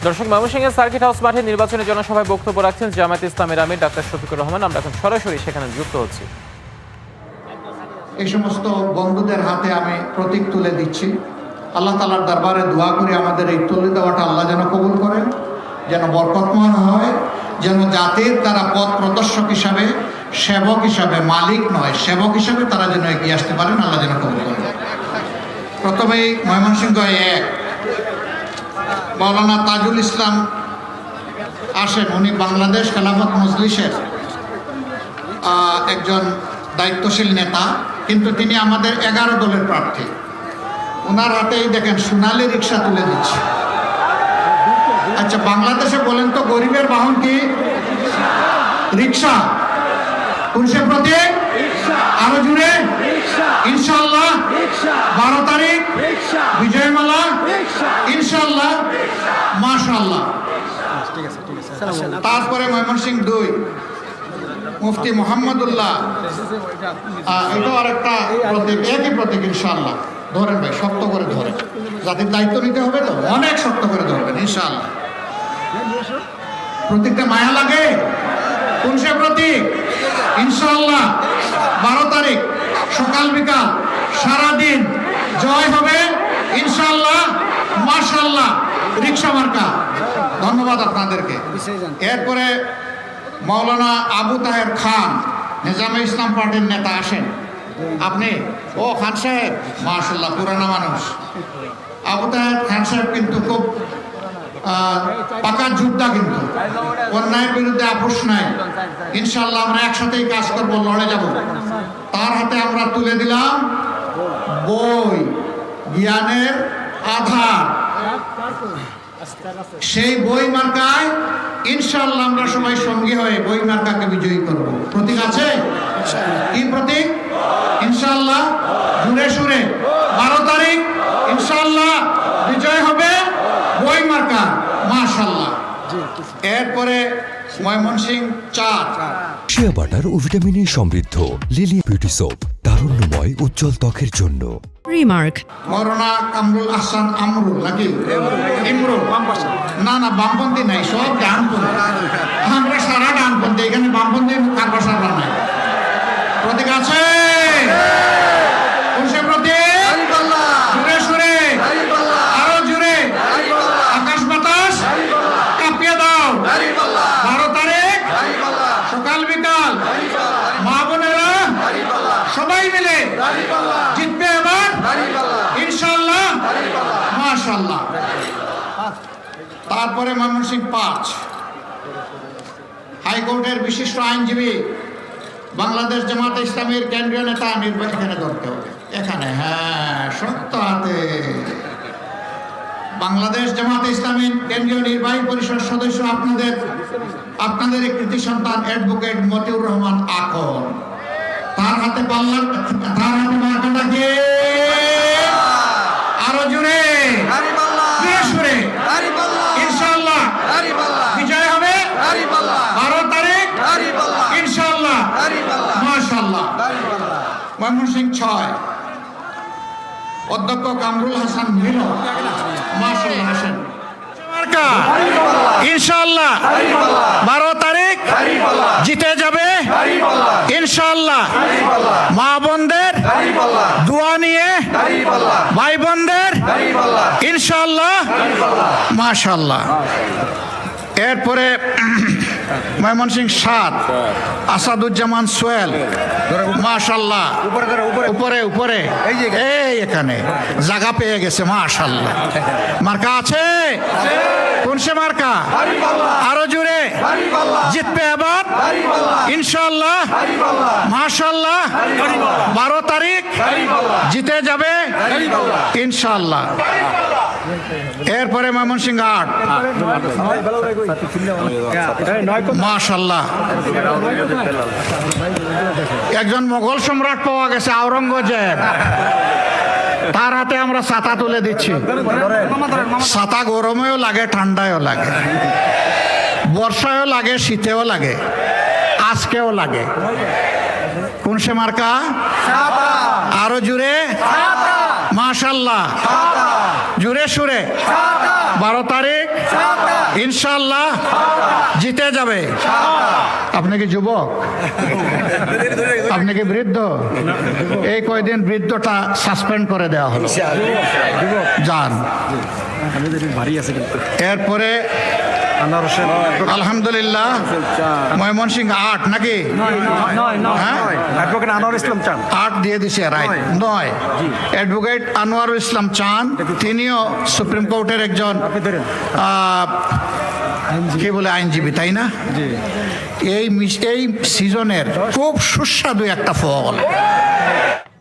দর্শক, ময়মনসিংহের circuit house মাঠে নির্বাচনী জনসভায় বক্তব্য রাখছেন জামায়াতে ইসলামীর আমির ডাক্তার শফিকুর রহমান। আমরা এখন সরাসরি সেখানে যুক্ত হচ্ছি। এই সমস্ত বন্ধুদের হাতে আমি প্রতীক তুলে দিচ্ছি। আল্লাহ তাআলার দরবারে দোয়া করি আমাদের এই তুলে দেওয়াটা আল্লাহ যেন কবুল করেন, যেন বরকতময় হয়, যেন জাতির তারা পথ প্রদর্শক হিসাবে, সেবক হিসাবে, মালিক নয় সেবক হিসাবে তারা যেন এগিয়ে আসতে পারেন, আল্লাহ যেন কবুল করেন। প্রথমেই ময়মনসিংহ এক মাওলানা তাজুল ইসলাম আসেন। উনি বাংলাদেশ খেলাফত মজলিসের একজন দায়িত্বশীল নেতা, কিন্তু তিনি আমাদের 11 দলের প্রার্থী। ওনার হাতেই দেখেন সোনালী রিক্সা তুলে দিচ্ছে। আচ্ছা, বাংলাদেশে বলেন তো গরিবের বাহন কি? রিক্সা। কোন সে প্রতীক? আরো জুড়ে ইনশাআল্লাহ 12 তারিখ বিজয়মালা ইনশাআল্লাহ, মাশাআল্লাহ। তারপরে ময়মনসিংহ 2 মুফতি মোহাম্মদুল্লাহ, এটাও আরেকটা প্রতীক, একই প্রতীক ইনশাআল্লাহ। ধরেন ভাই, শক্ত করে ধরেন, জাতির দায়িত্ব নিতে হবে তো, অনেক শক্ত করে ধরবেন ইনশাআল্লাহ। প্রতীকটা মায়া লাগে। কোন সে প্রতীক? ইনশাআল্লাহ 12 তারিখ সকাল বিকাল সারাদিন জয় হবে ইনশাআল্লাহ, মাশাআল্লাহ। রিক্সা মার্কা। ধন্যবাদ আপনাদেরকে। এরপরে মাওলানা আবু তাহের খান, নিজামে ইসলাম পার্টির নেতা, আসেন। আপনি? ও খান সাহেব, মাশাআল্লাহ, পুরানা মানুষ। আবু তাহের খান সাহেব কিন্তু খুব পাকা যোদ্ধা, কিন্তু অন্যায়ের বিরুদ্ধে আপোষ নাই। ইনশাআল্লাহ আমরা একসাথেই কাজ করবো, লড়ে যাব। তার হাতে আমরা তুলে দিলাম বই, জ্ঞানের আধার। সেই বই মার্কায় ইনশাআল্লাহ আমরা সবাই সঙ্গী হয়ে বই মার্কাকে বিজয়ী করব। প্রতীক আছে? কি প্রতীক? ইনশাআল্লাহ জুড়ে সুরে 12 তারিখ ইনশাআল্লাহ বিজয় হবে বই মার্কা, মাশাআল্লাহ। এরপরে ময়মনসিংহ 4 শিয়া বাটার ও ভিটামিনে সমৃদ্ধ লিলি বিউটি সোপ, তারুণ্যময় উজ্জ্বল ত্বকের জন্য। রিমার্ক মরনা কামরুল আহসান আমরুল নাকি ইমরুল? না না, বামপন্থী নাই, সব ডানপন্থী। আমরা সারা ডানপন্থী, এখানে বামপন্থী কারবার সারবার নাই। প্রতীক আছে? কোন সে প্রতীক? জুড়ে সুরে আরো জুড়ে আকাশ বাতাস কাঁপিয়ে দাও। 12 তারিখ সকাল বিকাল মা বোনেরা সবাই মিলে জিতবে এবার ইনশাআল্লাহ, মাশাআল্লাহ। তারপরে ময়মনসিংহ 5 হাইকোর্টের বিশিষ্ট আইনজীবী, বাংলাদেশ জামায়াতে ইসলামীর কেন্দ্রীয় নেতা, নির্বাচন এখানে ধরতে হবে, এখানে। হ্যাঁ, সত্য হাতে বাংলাদেশ জামায়াতে ইসলামীর কেন্দ্রীয় নির্বাহী পরিষদ সদস্য, আপনাদের কৃতি সন্তান অ্যাডভোকেট মতিউর রহমান আকন। তার হাতে পাল্লা, তার হাতে মার্কাটা কে? আরো জুড়ে সুরে ইনশাআল্লাহ বিজয় হবে 12 তারিখ ইনশাআল্লাহ, মাশাআল্লাহ। ময়মনসিংহ 6 অধ্যক্ষ কামরুল হাসান মিলন, মাশাআল্লাহ। আসেন ইনশাআল্লাহ 12 তারিখ জিতে যাবে ইনশাআল্লাহ। মা বোনদের দোয়া নিয়ে, ভাই বোনদের ইনশাআল্লাহ, মাশাআল্লাহ। এরপরে ময়মনসিংহ 7 আসাদুজ্জামান সোহেল, মাশাআল্লাহ। উপরে উপরে এই এখানে জায়গা পেয়ে গেছে, মাশাআল্লাহ। মার্কা আছে? কোন সে মার্কা? আরো জুড়ে জিতবে এবার ইনশাআল্লাহ, মাশাআল্লাহ। 12 তারিখ জিতে যাবে ইনশাআল্লাহ। এরপরে ময়মনসিংহ 8 মাশাআল্লাহ, একজন মোগল সম্রাট পাওয়া গেছে, আওরঙ্গজেব। তার হাতে আমরা ছাতা তুলে দিচ্ছি। ছাতা গরমেও লাগে, ঠান্ডায়ও লাগে, বর্ষায়ও লাগে, শীতেও লাগে, আজকেও লাগে। কোন সে মার্কা? আরো জুড়ে মাশাল্লাহ, জুড়ে সুরে 12 তারিখ ইনশাল্লাহ জিতে যাবে। আপনি কি যুবক? আপনি কি বৃদ্ধ? এই কয়দিন বৃদ্ধটা সাসপেন্ড করে দেওয়া হলো, যান। এরপরে আলহামদুলিল্লাহ ময়মনসিংহ 8 নাকি? অ্যাডভোকেট আনোয়ার ইসলাম চান 8 দিয়ে দিছে, রাইট। 9 অ্যাডভোকেট আনোয়ারুল ইসলাম চান, তিনিও সুপ্রিম কোর্টের একজন কি বলে আইনজীবী, তাই না? এই সিজনের খুব সুস্বাদু একটা ফল।